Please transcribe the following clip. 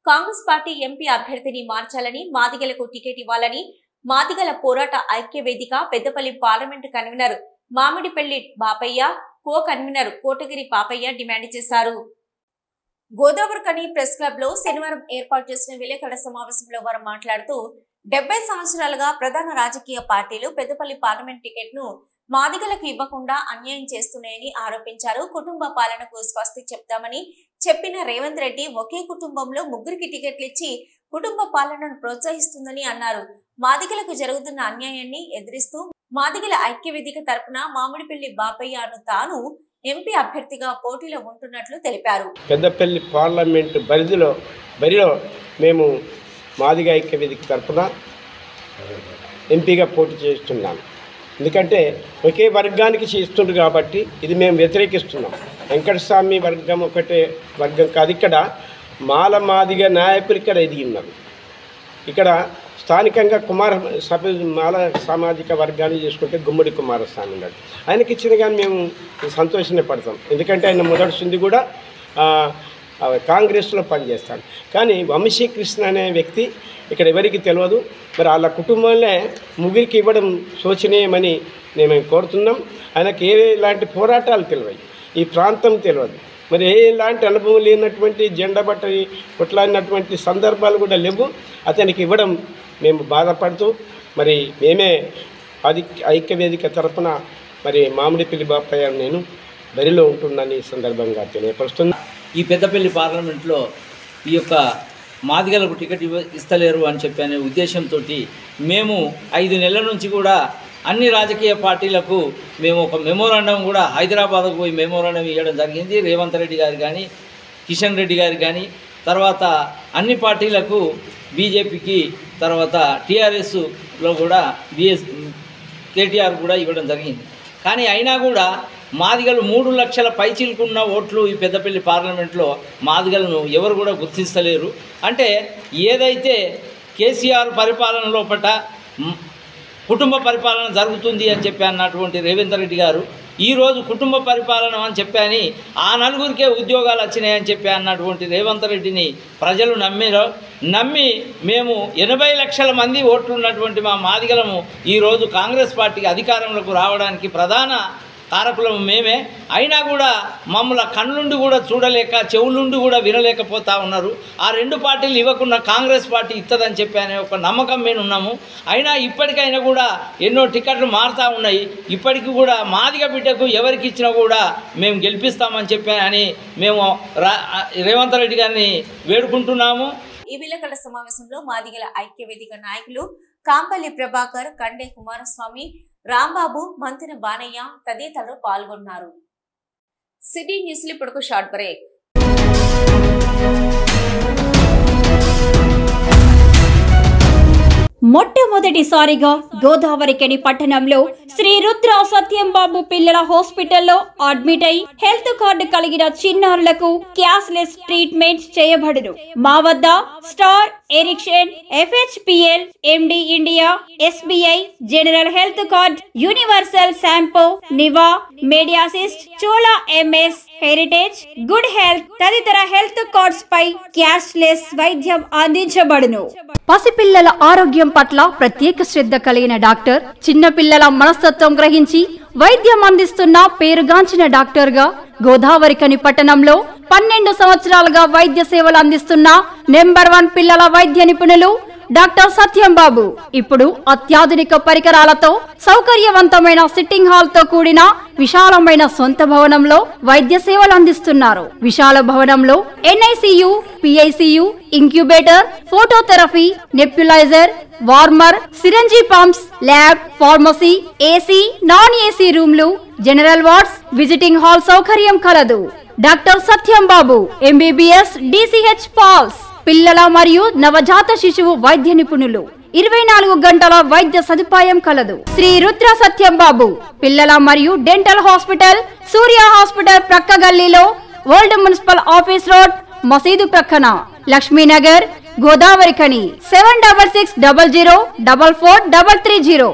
Congress party MP అభ్యర్థిని మార్చాలని, మాదిగలకు టికెట్ ఇవ్వాలని మాదిగల పోరాట ఐక్య వేదిక Peddapalli parliament convener Mamidipalli Bapayya, co convener Kotagiri Papayya demand చేశారు. గోదావరికని ప్రెస్ క్లబ్ లో శనివారం ఏర్పాటు చేసిన విలేకరుల సమావేశంలో వారు మాట్లాడుతూ 70 సంవత్సరాలుగా ప్రధాన రాజకీయ పార్టీలు పెద్దపల్లి పార్లమెంట్ టికెట్ ను మాదిగలకు ఇవ్వకుండా అన్యాయం చేస్తున్నాయని ఆరోపించారు. కుటుంబ పాలనకు స్వస్తి చెప్తామని చెప్పిన రేవంత్ రెడ్డి ఒకే కుటుంబంలో ముగ్గురికి టికెట్లు ఇచ్చి కుటుంబ పాలనను ప్రోత్సహిస్తుందని అన్నారు. మాదిగలకు జరుగుతున్న అన్యాయాన్ని ఎదిరిస్తూ మాదిగల ఐక్య వేదిక తరపున మామిడిపల్లి బాపయ్యను తాను ఎంపీ అభ్యర్థిగా పోటీలో ఉంటున్నట్లు తెలిపారు. పెద్దపల్లి పార్లమెంటు బరిలో మేము మాదిగ ఐక్య వేదిక తరపున ఎంపీగా పోటీ చేస్తున్నాం. ఎందుకంటే ఒకే వర్గానికి చేస్తుండ్రు కాబట్టి ఇది మేము వ్యతిరేకిస్తున్నాం. వెంకటస్వామి వర్గం ఒకటే వర్గం కాదు, ఇక్కడ మాదిగ నాయకులు ఇక్కడ ఎదిగి ఉన్నారు. ఇక్కడ స్థానికంగా మాల సామాజిక వర్గాన్ని చేసుకుంటే గుమ్మడి కుమారస్వామి ఉన్నాడు. ఆయనకి ఇచ్చిన కానీ మేము సంతోషమే పడతాం. ఎందుకంటే ఆయన మొదటి కూడా కాంగ్రెస్లో పనిచేస్తాడు. కానీ వంశీకృష్ణ అనే వ్యక్తి ఇక్కడ ఎవరికి తెలియదు. మరి వాళ్ళ కుటుంబంలో ముగ్గురికి ఇవ్వడం శోచనీయమని మేము కోరుతున్నాం. ఆయనకి ఎలాంటి పోరాటాలు తెలియవు, ఈ ప్రాంతం తెలియదు, మరి ఎలాంటి అనుభవం లేనటువంటి జెండా బట్టి కొట్లాడినటువంటి సందర్భాలు కూడా లేవు. అతనికి ఇవ్వడం మేము బాధపడుతూ మరి మేమే ఐక్య వేదిక తరపున మరి మామిడిపల్లి బాపయ్య నేను బరిలో ఉంటున్నాను ఈ సందర్భంగా తెలియపరుస్తున్నా. ఈ పెద్దపల్లి పార్లమెంట్లో ఈ యొక్క మాదిగలకు టికెట్ ఇస్తలేరు అని చెప్పనే ఉద్దేశంతో మేము 5 నెలల నుంచి కూడా అన్ని రాజకీయ పార్టీలకు మేము ఒక మెమోరాండం కూడా హైదరాబాద్కు పోయి మెమోరాండం ఇవ్వడం జరిగింది. రేవంత్ రెడ్డి గారు కానీ, కిషన్ రెడ్డి గారు కానీ, తర్వాత అన్ని పార్టీలకు బీజేపీకి, తర్వాత టీఆర్ఎస్లో కూడా కేటీఆర్ కూడా ఇవ్వడం జరిగింది. కానీ అయినా కూడా మాదిగలు 3 లక్షల పైచిలుకున్న ఓట్లు ఈ పెద్దపల్లి పార్లమెంట్లో మాదిగలను ఎవరు కూడా గుర్తిస్తలేరు. అంటే ఏదైతే కేసీఆర్ పరిపాలన లోపల కుటుంబ పరిపాలన జరుగుతుంది అని చెప్పి అన్నటువంటి రేవంత్ రెడ్డి గారు ఈరోజు కుటుంబ పరిపాలన అని చెప్పని ఆ నలుగురికే ఉద్యోగాలు వచ్చినాయని చెప్పి అన్నటువంటి రేవంత్ రెడ్డిని ప్రజలు నమ్మి మేము 80 లక్షల మంది ఓట్లు ఉన్నటువంటి మా మాదిగలము ఈరోజు కాంగ్రెస్ పార్టీకి అధికారంలోకి రావడానికి ప్రధాన కారకులము మేమే. అయినా కూడా మమ్మల్ని కళ్ళుండి కూడా చూడలేక, చెవులుండి కూడా వినలేకపోతా ఉన్నారు. ఆ 2 పార్టీలు ఇవ్వకుండా కాంగ్రెస్ పార్టీ ఇస్తుందని చెప్పి అనే ఒక నమ్మకం మేము ఉన్నాము. అయినా ఇప్పటికైనా కూడా ఎన్నో టికెట్లు మారుతూ ఉన్నాయి. ఇప్పటికి కూడా మాదిగ బిడ్డకు ఎవరికి ఇచ్చినా కూడా మేము గెలిపిస్తామని చెప్పి అని మేము రేవంత్ రెడ్డి గారిని వేడుకుంటున్నాము. ఈ విలేకరుల సమావేశంలో మాదిగల ఐక్య వేదిక నాయకులు కాంపల్లి ప్రభాకర్, కండే కుమారస్వామి, రాంబాబు, మంతిన బానయ్య తదితరులు పాల్గొన్నారు. సిటీ న్యూస్లో ఇప్పుడు షార్ట్ బ్రేక్. మొట్టమొదటిసారిగా గోదావరికని పట్టణంలో శ్రీ రుద్ర సత్యంబాబు పిల్లల హాస్పిటల్లో అడ్మిట్ అయి హెల్త్ కార్డు కలిగిన చిన్నారులకు క్యాష్లెస్ ట్రీట్మెంట్ చేయబడును. మా వద్ద star, Ericson, FHPL, MD India, SBI, general health card, universal Sompo, Niva, Mediassist, Chola MS, heritage, good health తదితర హెల్త్ కార్డ్స్ పై క్యాష్లెస్ వైద్యం అందించబడును. పసిపిల్లల ఆరోగ్యం పట్ల ప్రత్యేక శ్రద్ధ కలిగిన డాక్టర్, చిన్నపిల్లల మనస్తత్వం గ్రహించి వైద్యం అందిస్తున్న పేరుగాంచిన డాక్టర్ గా గోదావరికని పట్టణంలో 12 సంవత్సరాలుగా వైద్య సేవలు అందిస్తున్న నెంబర్ 1 పిల్లల వైద్య నిపుణులు డాక్టర్ సత్యంబాబు ఇప్పుడు అత్యాధునిక పరికరాలతో సౌకర్యవంతమైన సిట్టింగ్ హాల్ తో కూడిన విశాలమైన సొంత భవనంలో వైద్య సేవలు అందిస్తున్నారు. విశాల భవనంలో NICU, PICU, incubator, phototherapy, nebuliser, warmer, syringe pumps, lab, pharmacy, AC, non AC రూమ్లు, జనరల్ వార్డ్స్, విజిటింగ్ హాల్ సౌకర్యం కలదు. డాక్టర్ సత్యంబాబు MBBS, DCH పాల్స్, పిల్లల మరియు నవజాత శిశువు వైద్య నిపుణులు. 24 గంటల వైద్య సదుపాయం కలదు. శ్రీ రుద్ర సత్యంబాబు పిల్లల మరియు డెంటల్ హాస్పిటల్, సూర్య హాస్పిటల్ ప్రక్క గల్లీలో, ఓల్డ్ మున్సిపల్ ఆఫీస్ రోడ్, మసీదు ప్రక్కన, లక్ష్మీనగర్, గోదావరికని. 7660044330.